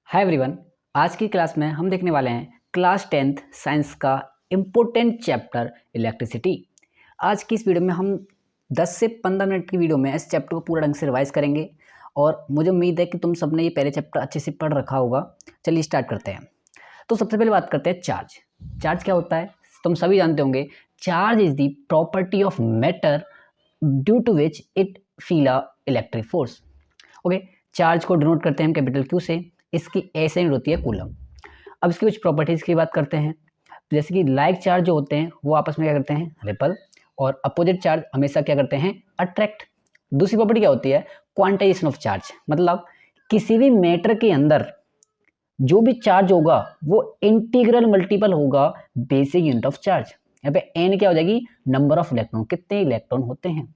Hi everyone. आज की class में हम देखने वाले हैं क्लास 10th साइंस का इम्पोर्टेंट चैप्टर इलेक्ट्रिसिटी। आज की इस वीडियो में हम 10 से 15 मिनट की वीडियो में इस चैप्टर को पूरा ढंग से रिवाइज करेंगे और मुझे उम्मीद है कि तुम सबने ये पहले चैप्टर अच्छे से पढ़ रखा होगा। चलिए स्टार्ट करते हैं। तो सबसे पहले बात करते हैं चार्ज। चार्ज क्या होता है तुम सभी जानते होंगे। Charge is the property of matter due to which it feel a electric force. Okay, charge को डिनोट करते हैं हम कैपिटल क्यू से। इसकी एस यूनिट होती है कूलम। अब इसकी कुछ प्रॉपर्टीज की बात करते हैं। तो जैसे कि लाइक चार्ज जो होते हैं वो आपस में क्या करते हैं, रिपल, और अपोजिट चार्ज हमेशा क्या करते हैं, अट्रैक्ट। दूसरी प्रॉपर्टी क्या होती है, क्वांटाइजेशन ऑफ चार्ज। मतलब किसी भी मैटर के अंदर जो भी चार्ज होगा वो इंटीग्रल मल्टीपल होगा बेसिक यूनिट ऑफ चार्ज। यहाँ पे एन क्या हो जाएगी, नंबर ऑफ इलेक्ट्रॉन, कितने इलेक्ट्रॉन होते हैं।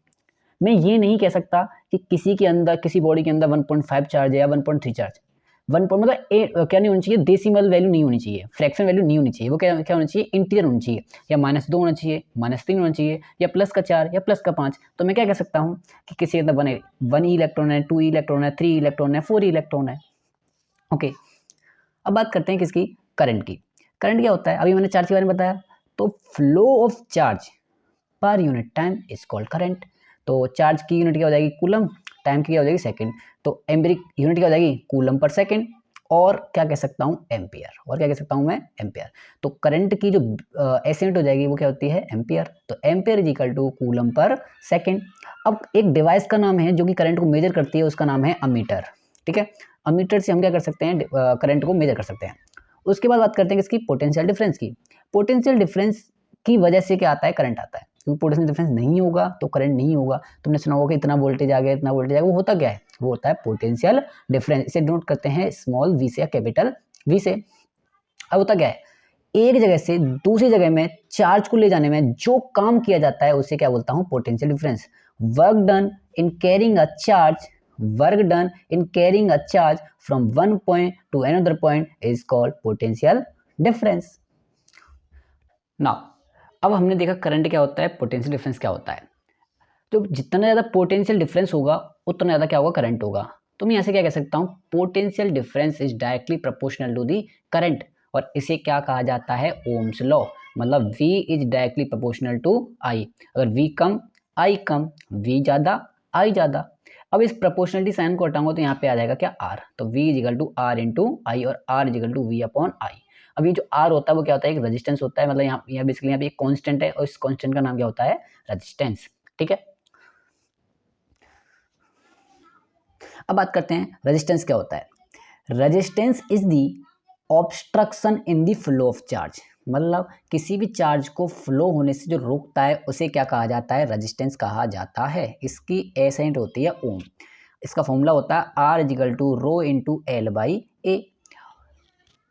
मैं ये नहीं कह सकता कि किसी के अंदर, किसी बॉडी के अंदर 1.5 चार्ज है या 1.3 चार्ज। 1 मतलब क्या नहीं होनी चाहिए, डेसिमल वैल्यू नहीं होनी चाहिए, फ्रैक्शन वैल्यू नहीं होनी चाहिए। वो क्या क्या होना चाहिए, इंटीजर होनी चाहिए। या -2 होना चाहिए, -3 होना चाहिए, या +4 या +5। तो मैं क्या कह सकता हूँ कि किसी के अंदर 1 इलेक्ट्रॉन है, 2 इलेक्ट्रॉन है, 3 इलेक्ट्रॉन है, 4 इलेक्ट्रॉन है। ओके, अब बात करते हैं किसकी, करंट की। करंट क्या होता है, अभी मैंने चार्ज के बारे में बताया। तो flow of charge per unit time is called current. तो चार्ज की यूनिट क्या हो जाएगी, कूलम, टाइम की क्या हो जाएगी, सेकंड। तो एम्पिरिक यूनिट क्या हो जाएगी, कूलम पर सेकंड। और क्या कह सकता हूँ, एम्पियर। और क्या कह सकता हूँ मैं, एम्पियर। तो करंट की जो एस यूनिट हो जाएगी वो क्या होती है, एम्पियर। तो ampere is equal to coulomb per second. अब एक डिवाइस का नाम है जो कि करंट को मेजर करती है, उसका नाम है अमीटर। ठीक है, अमीटर से हम क्या कर सकते हैं, करंट को मेजर कर सकते हैं। उसके बाद बात करते हैं किसकी, पोटेंशियल डिफरेंस की। पोटेंशियल डिफरेंस की वजह से क्या आता है, करंट आता है। क्योंकि पोटेंशियल डिफरेंस नहीं होगा तो करंट नहीं होगा। तुमने सुना होगा कि इतना वोल्टेज आ गया, इतना वोल्टेज आ गया। वो होता क्या है, वो होता है पोटेंशियल डिफरेंस। इसे डिनोट करते हैं स्मॉल वी से या कैपिटल वी से। अब होता क्या है, एक जगह से दूसरी जगह में चार्ज को ले जाने में जो काम किया जाता है उसे क्या बोलता हूं, potential difference. Work done in carrying a charge, work done in carrying a charge from one point two another point is called potential difference. Now अब हमने देखा करंट क्या होता है, पोटेंशियल डिफरेंस क्या होता है। तो जितना ज़्यादा पोटेंशियल डिफरेंस होगा उतना ज़्यादा क्या होगा, करंट होगा। तो मैं यहाँ से क्या कह सकता हूँ, potential difference is directly proportional to the current. और इसे क्या कहा जाता है, ओम्स लॉ। मतलब V is directly proportional to I। अगर V कम, I कम, V ज़्यादा, I ज़्यादा। अब इस प्रोपोर्शनलिटी साइन को हटाऊंगा तो यहाँ पे आ जाएगा क्या, R। तो V is equal to R into I, और R is equal to V upon I। अब ये जो R होता है वो क्या होता है, एक रेजिस्टेंस होता है। मतलब यहाँ बेसिकली यहाँ पे एक कांस्टेंट है और इस कांस्टेंट का नाम क्या होता है, रेजिस्टेंस। ठीक है, अब बात करते हैं रेजिस्टेंस क्या होता है। Resistance is the obstruction in the flow of charge. मतलब किसी भी चार्ज को फ्लो होने से जो रोकता है उसे क्या कहा जाता है, रेजिस्टेंस कहा जाता है। इसकी एस यूनिट होती है ओम। इसका फॉर्मूला होता है R is equal to rho into L by A.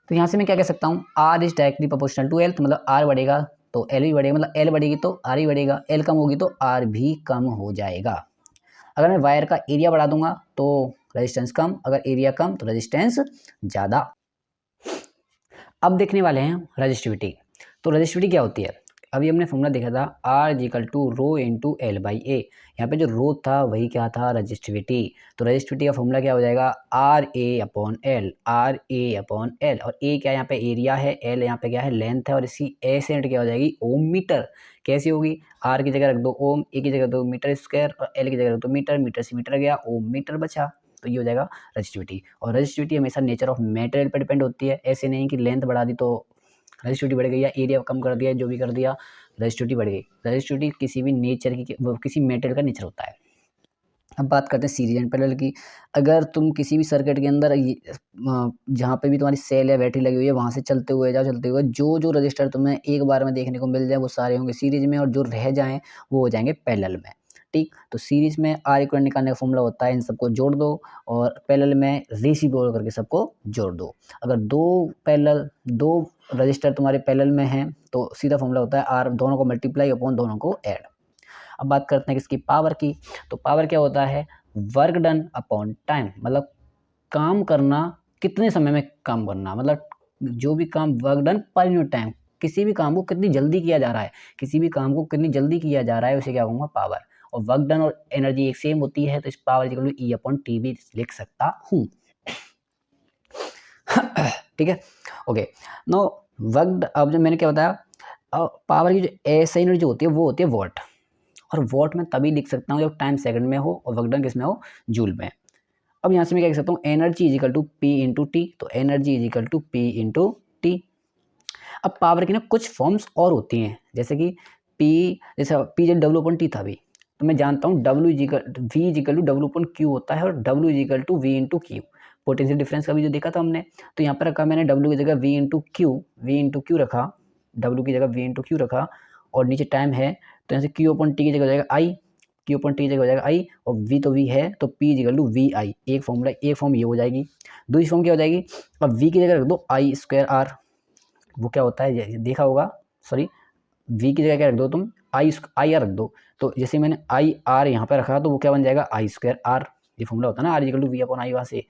तो यहाँ से मैं क्या कह सकता हूँ, R is directly proportional to L. तो मतलब आर बढ़ेगा तो एल भी बढ़ेगा, मतलब एल बढ़ेगी तो आर ही बढ़ेगा, एल कम होगी तो आर भी कम हो जाएगा। अगर मैं वायर का एरिया बढ़ा दूंगा तो रेजिस्टेंस कम, अगर एरिया कम तो रेजिस्टेंस ज़्यादा। अब देखने वाले हैं रेजिस्टिविटी। तो रेजिस्टिविटी क्या होती है, अभी हमने फॉर्मूला देखा था R is equal to rho into L by A. यहाँ पे जो रो था वही क्या था, रेजिस्टिविटी। तो रेजिस्टिविटी का फॉर्मूला क्या हो जाएगा, R A upon L, R A upon L. और ए क्या यहाँ पे एरिया है, एल यहाँ पे क्या है, लेंथ है, और इसकी एस यूनिट क्या हो जाएगी, ओम मीटर। कैसी होगी, आर की जगह रख दो ओम, ए की जगह रख दो मीटर स्क्वायर, और एल की जगह रख दो मीटर, मीटर से मीटर गया, ओम मीटर बचा। तो ये हो जाएगा रेजिस्टिविटी। और रेजिस्टिविटी हमेशा नेचर ऑफ मटेरियल पर डिपेंड होती है। ऐसे नहीं कि लेंथ बढ़ा दी तो रेजिस्टिविटी बढ़ गई, या एरिया कम कर दिया, जो भी कर दिया रेजिस्टिविटी बढ़ गई। रेजिस्टिविटी किसी भी नेचर की, किसी मेटेरियल का नेचर होता है। अब बात करते हैं सीरीज एंड पैरेलल की। अगर तुम किसी भी सर्किट के अंदर जहाँ पे भी तुम्हारी सेल या बैटरी लगी हुई है वहाँ से चलते हुए जाओ, चलते हुए जो जो रजिस्टर तुम्हें एक बार में देखने को मिल जाए वो सारे होंगे सीरीज में, और जो रह जाएँ वो हो जाएंगे पैरेलल में। ठीक, तो सीरीज में आर इक्वल निकालने का फॉर्मूला होता है इन सबको जोड़ दो, और पैरेलल में रेसिप्रोकल करके सबको जोड़ दो। अगर दो रजिस्टर तुम्हारे पैरेलल में हैं तो सीधा फॉर्मूला होता है आर, दोनों को मल्टीप्लाई अपॉन दोनों को ऐड। अब बात करते हैं किसकी, पावर की। तो पावर क्या होता है, वर्क डन अपॉन टाइम। मतलब काम करना, कितने समय में काम करना, मतलब जो भी काम work done per unit time, किसी भी काम को कितनी जल्दी किया जा रहा है, किसी भी काम को कितनी जल्दी किया जा रहा है उसे क्या कहूँगा, पावर। और वर्क डन और एनर्जी एक सेम होती है तो इस power equal to E upon T भी लिख सकता हूँ। ठीक है। ओके, नो वर्क, अब जब मैंने क्या बताया, पावर की जो ऐसा यूनिट जो होती है वो होती है वॉट, और वॉट मैं तभी लिख सकता हूँ जब टाइम सेकंड में हो और वर्क डन किस में हो, जूल में। अब यहाँ से मैं क्या लिख सकता हूँ, energy is equal to P into T, तो energy is equal to P into T. अब पावर की ना कुछ फॉर्म्स और होती हैं, जैसे कि पी, जैसे पी जब डब्ल्यू अपन टी था अभी, तो मैं जानता हूँ W equal V equal to W upon Q होता है, और W equal to V into Q, potential difference का भी जो देखा था हमने, तो यहाँ पर रखा मैंने डब्ल्यू की जगह वी इंटू क्यू रखा, डब्ल्यू की जगह वी इंटू क्यू रखा, और नीचे टाइम है तो यहाँ से क्यू अपन टी की जगह हो जाएगा आई, क्यू अपन टी की जगह हो जाएगा आई, और वी तो वी है तो पी इजिकल टू वी आई, एक फॉर्मूला, एक फॉर्म ये हो जाएगी। दूसरी फॉर्म क्या हो जाएगी, अब वी की जगह रख दो आई स्क्वायर आर, वो क्या होता है ये देखा होगा, सॉरी, वी की जगह क्या रख दो तुम, आई आर रख दो, तो जैसे मैंने आई आर यहाँ पे रखा तो वो क्या बन जाएगा, आई स्क्वायर आर, ये फॉर्मूला होता है ना, R equal to V upon I, वहाँ से।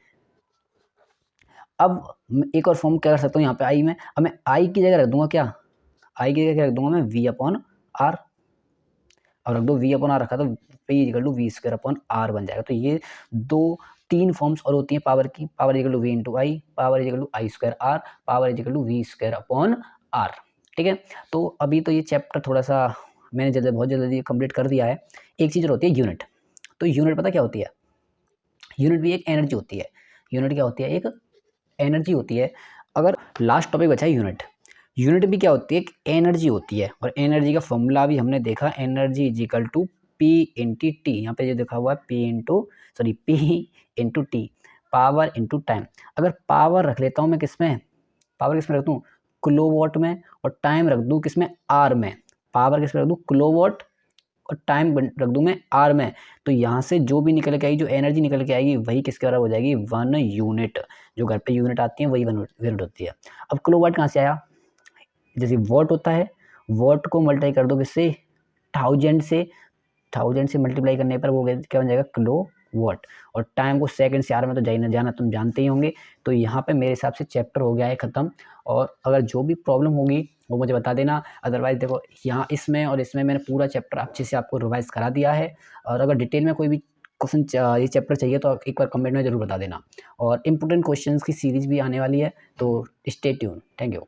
अब एक और फॉर्म क्या कर सकता हूँ यहाँ पे आई में, अब मैं आई की जगह रख दूंगा क्या, आई की जगह क्या रख दूंगा मैं, वी अपॉन आर, और रख दो वी अपॉन आर रखा तो P equal to V square upon R बन जाएगा। तो ये तीन फॉर्म्स और होती हैं पावर की, power equal to V into I, power equal to I square R, power equal to V square upon R. ठीक है, तो अभी तो ये चैप्टर थोड़ा सा मैंने बहुत जल्दी कंप्लीट कर दिया है। एक चीज़ और होती है यूनिट, तो यूनिट पता क्या होती है, यूनिट भी एक एनर्जी होती है, यूनिट क्या होती है, एक एनर्जी होती है। अगर लास्ट टॉपिक बचा है यूनिट, यूनिट भी क्या होती है, एक एनर्जी होती है, और एनर्जी का फॉर्मूला भी हमने देखा, energy is equal to P into T, यहाँ पे जो देखा हुआ है P into T, power into time. अगर पावर रख लेता हूँ मैं किसमें, पावर किसमें रख दूँ, किलोवाट में, और टाइम रख दूँ किसमें, आर में। पावर किसमें रख दूँ, किलोवाट, और टाइम रख दूँ मैं आर में, तो यहाँ से जो भी निकल के आएगी, जो एनर्जी निकल के आएगी वही किसके बराबर हो जाएगी, 1 यूनिट। जो घर पे यूनिट आती है वही 1 यूनिट होती है। अब किलोवाट कहाँ से आया, जैसे वॉट होता है, वॉट को मल्टीप्लाई कर दो किससे, 1000 से, 1000 से मल्टीप्लाई करने पर वो क्या बन जाएगा, किलो वॉट, और टाइम को सेकंड से आर में तो जाना तुम जानते ही होंगे। तो यहाँ पे मेरे हिसाब से चैप्टर हो गया है ख़त्म, और अगर जो भी प्रॉब्लम होगी वो मुझे बता देना। अदरवाइज देखो यहाँ इसमें और इसमें मैंने पूरा चैप्टर अच्छे से आपको रिवाइज करा दिया है, और अगर डिटेल में कोई भी क्वेश्चन ये चैप्टर चाहिए तो एक बार कमेंट में ज़रूर बता देना। और इम्पोर्टेंट क्वेश्चंस की सीरीज़ भी आने वाली है, तो स्टे ट्यून। Thank you.